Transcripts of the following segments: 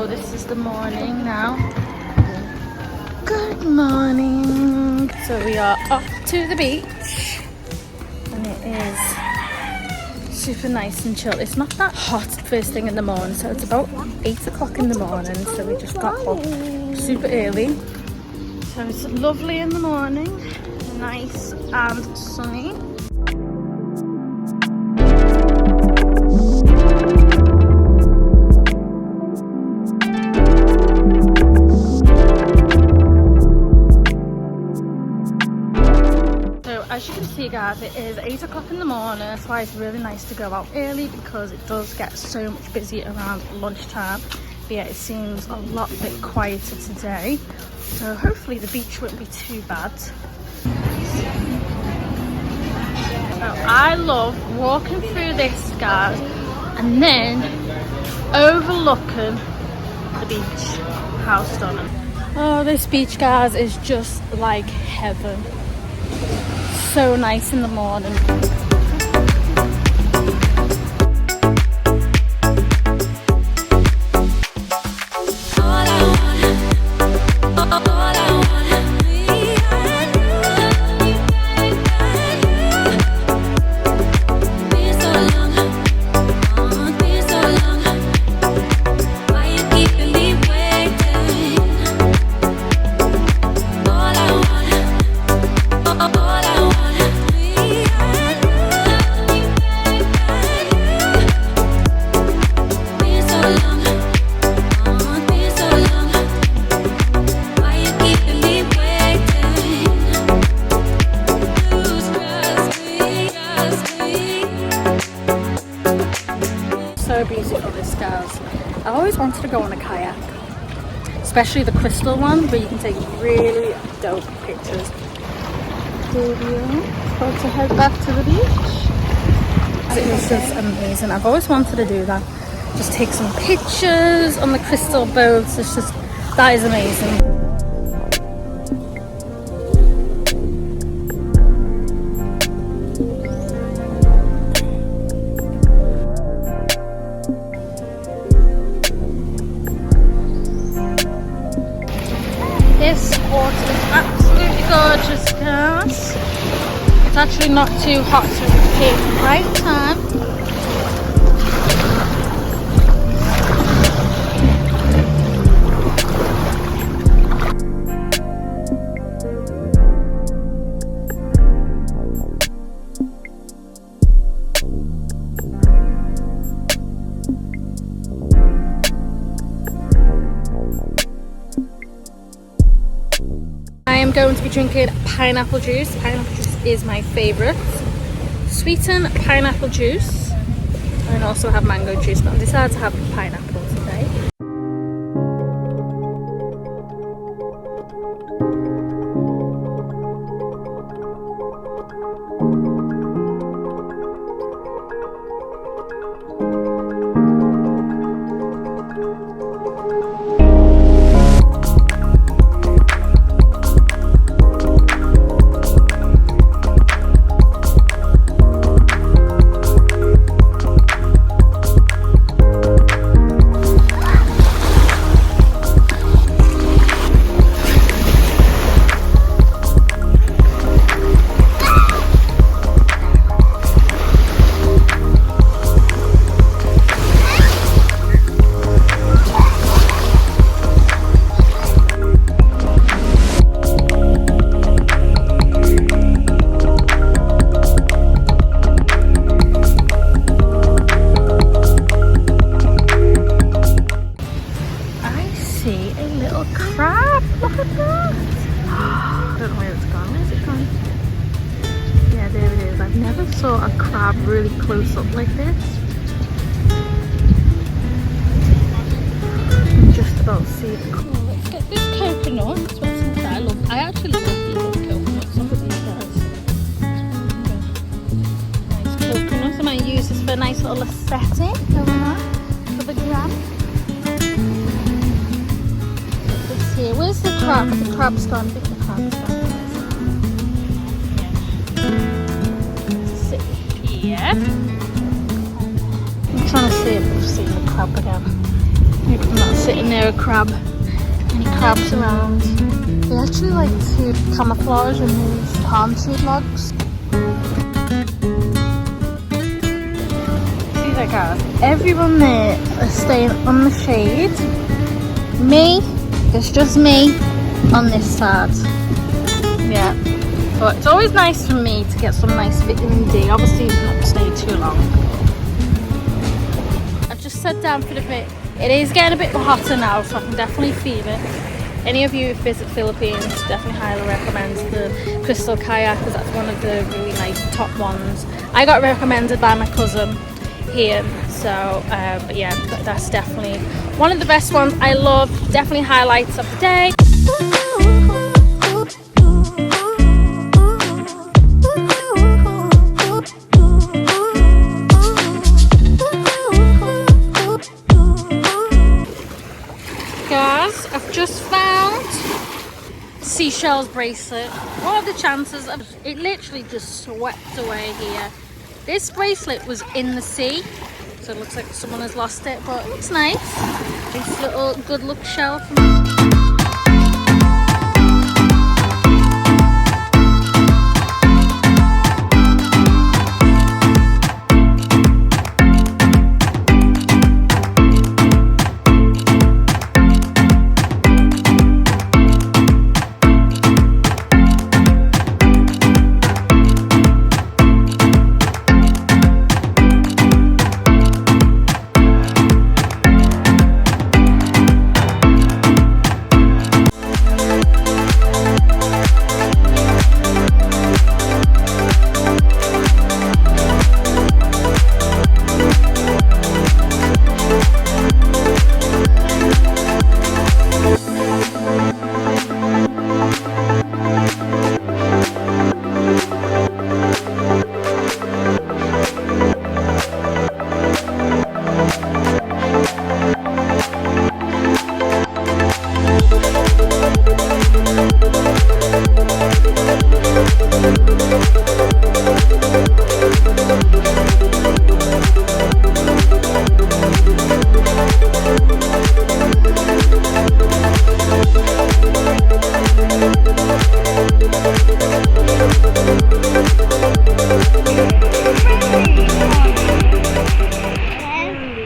So this is the morning now. Good morning. So we are off to the beach and it is super nice and chill. It's not that hot first thing in the morning, so it's about 8 o'clock in the morning, so we just got up super early. So it's lovely in the morning, nice and sunny. As you can see guys, it is 8 o'clock in the morning. That's why it's really nice to go out early, because it does get so much busier around lunchtime. But yeah, it seems a lot bit quieter today, so hopefully the beach won't be too bad. So I love walking through this guys and then overlooking the beach. How stunning. Oh, this beach guys is just like heaven. So nice in the morning. So beautiful this guys. I always wanted to go on a kayak, especially the crystal one where you can take really dope pictures. Here we are, about to head back to the beach. It is just amazing. I've always wanted to do that, just take some pictures on the crystal boats. It's just, that is amazing. This water is absolutely gorgeous guys. It's actually not too hot, so it's the right time. I am going to be drinking pineapple juice. Pineapple juice is my favourite. Sweetened pineapple juice. And also have mango juice, but I decided to have pineapple today. Crab, look at that. I don't know where it's gone. Where's it gone? Yeah, there it is. I've never saw a crab really close up like this. You can just about see the crab. Let's get this coconut. That's what's inside. I actually love these little coconuts. Look at these guys. Nice coconuts. I might use this for a nice little aesthetic over there for the crab. Here, where's the crab? The crab's gone. I think the crab's gone. Let's see here. I'm trying to see if we've seen the crab again. I'm not sitting near a crab. Any crabs around? They actually like to camouflage in these palm tree logs. See that, guys? Everyone there is staying on the shade. Me, it's just me on this side. Yeah, but it's always nice for me to get some nice vitamin D. Obviously, not to stay too long. I've just sat down for a bit. It is getting a bit hotter now, so I can definitely feel it. Any of you who visit Philippines, definitely highly recommend the Crystal Kayak, because that's one of the really nice top ones. I got recommended by my cousin here, so but yeah, that's definitely one of the best ones. I love, definitely highlights of the day. Guys, I've just found seashells bracelet. What are the chances of it literally just swept away here? This bracelet was in the sea, so it looks like someone has lost it, but it looks nice. This little good luck shell from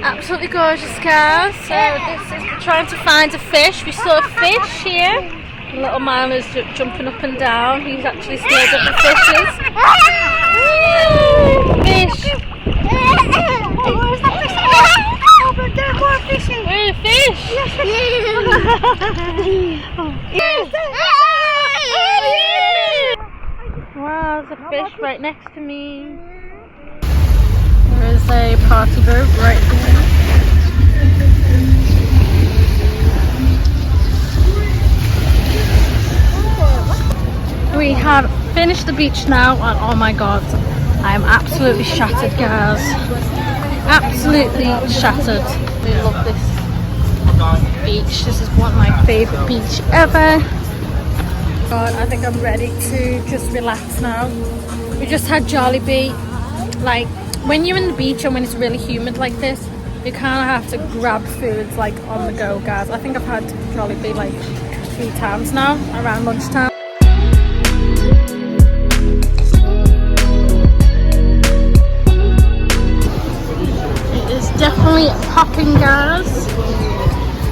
absolutely gorgeous, guys. So this is trying to find a fish. We saw a fish here. The little man is jumping up and down. He's actually scared of the fishes. Fish. Oh, where's that fish? Oh, but there are more fishes. Where's the fish? Wow, there's a fish right next to me. There is a party boat right there. We have finished the beach now, and oh my god, I am absolutely shattered, guys. Absolutely shattered. We love this beach. This is one of my favourite beach ever. God, I think I'm ready to just relax now. We just had Jollibee. Like, when you're in the beach and when it's really humid like this, you kind of have to grab foods like on the go, guys. I think I've had Jollibee like 3 times now around lunchtime. It is definitely popping, guys.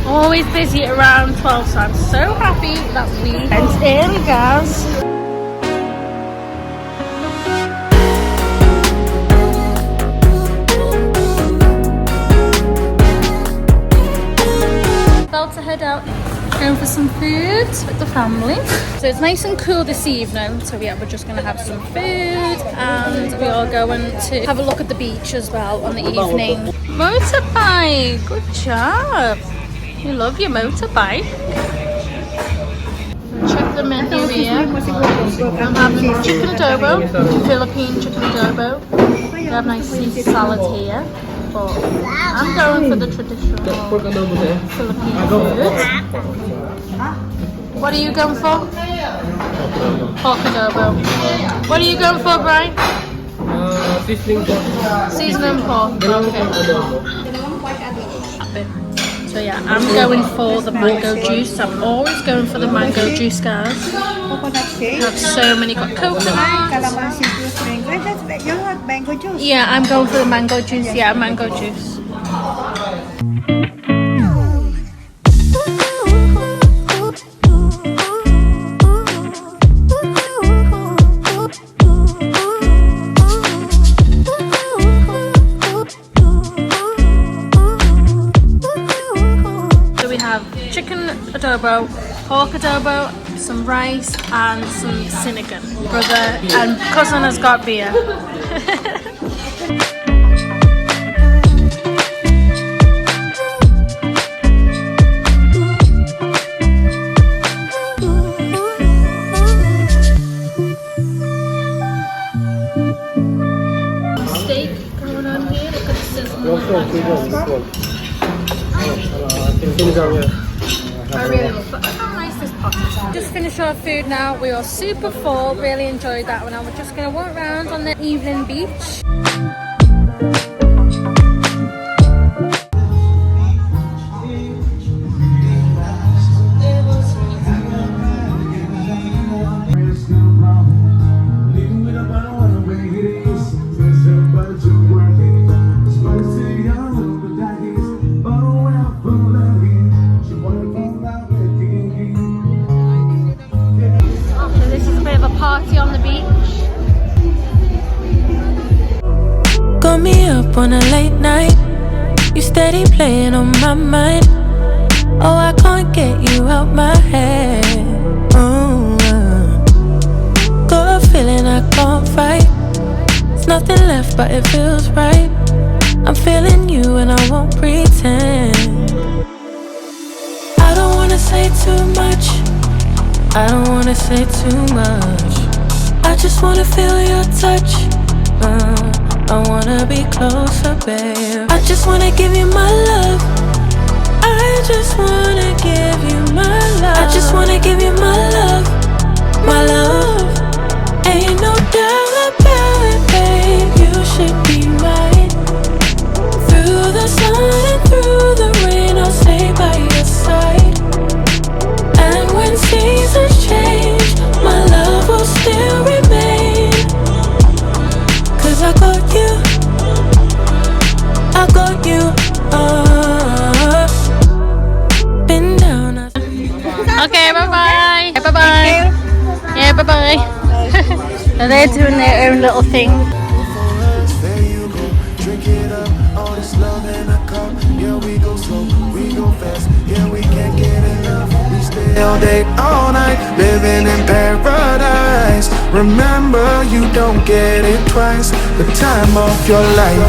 Always busy around 12, so I'm so happy that we went early, guys. About to head out, going for some food with the family. So it's nice and cool this evening, so yeah, we're just gonna have some food, and we are going to have a look at the beach as well on the evening. Motorbike, good job. You love your motorbike. Check the menu here. I'm having chicken adobo, Philippine chicken adobo. We have nice sea salad here, but I'm going for the traditional Philippine food. What are you going for? Pork adobo. What are you going for, Brian? Seasoning pork. Seasoning pork. Okay. So So yeah, I'm going for the mango juice. I'm always going for the mango juice, guys. Coconut shake. Have so many, got coconut. Calamansi juice drink. Wait, that's, you want mango juice? Yeah, I'm going for the mango juice. Yeah, mango juice. So we have chicken adobo, pork adobo, some rice and some Sinnigan. Brother and cousin has got beer. Steak going on here. Look at the sizzling. I really love that. How nice this pot is. Just finished our food now. We are super full. Really enjoyed that one. And we're just going to walk around on the evening beach. Party on the beach. Got me up on a late night. You steady playing on my mind. Oh, I can't get you out my head. Oh, got a feeling I can't fight. There's nothing left but it feels right. I'm feeling you and I won't pretend. I don't wanna say too much. I don't wanna say too much. I just wanna feel your touch. I wanna be closer, babe. I just wanna give you my love. I just wanna give you my love. I just wanna give you my love. My love. Ain't no doubt about it, babe. You should be mine. Through the sun and through the rain, I'll stay by your side. And when seasons change, my love will still remain. 'Cause I got you, I got you. Been down. Okay, bye-bye. Bye-bye. Yeah, bye-bye. They're doing their own little thing. There you go, drink it up, all this love in a cup. Yeah, we go slow, we go fast. Yeah, we can't get enough. We stay all day, all night, living in paradise. Remember, you don't get it twice. The time of your life.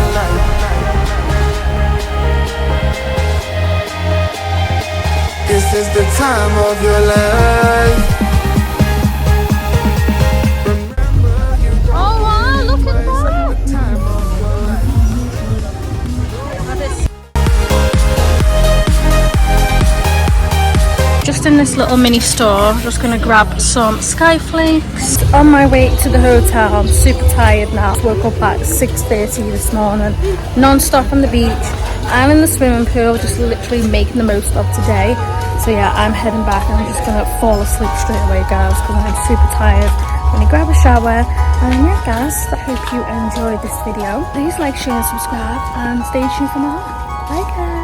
This is the time of your life. Oh wow, look at that! Just in this little mini store, just gonna grab some skyflakes. On my way to the hotel, I'm super tired now. Woke up at 6:30 this morning, non-stop on the beach and in the swimming pool, just literally making the most of today. So yeah, I'm heading back and I'm just gonna fall asleep straight away, guys, because I'm super tired. I'm gonna grab a shower, and yeah, guys, I hope you enjoyed this video. Please like, share, and subscribe, and stay tuned for more. Bye, guys.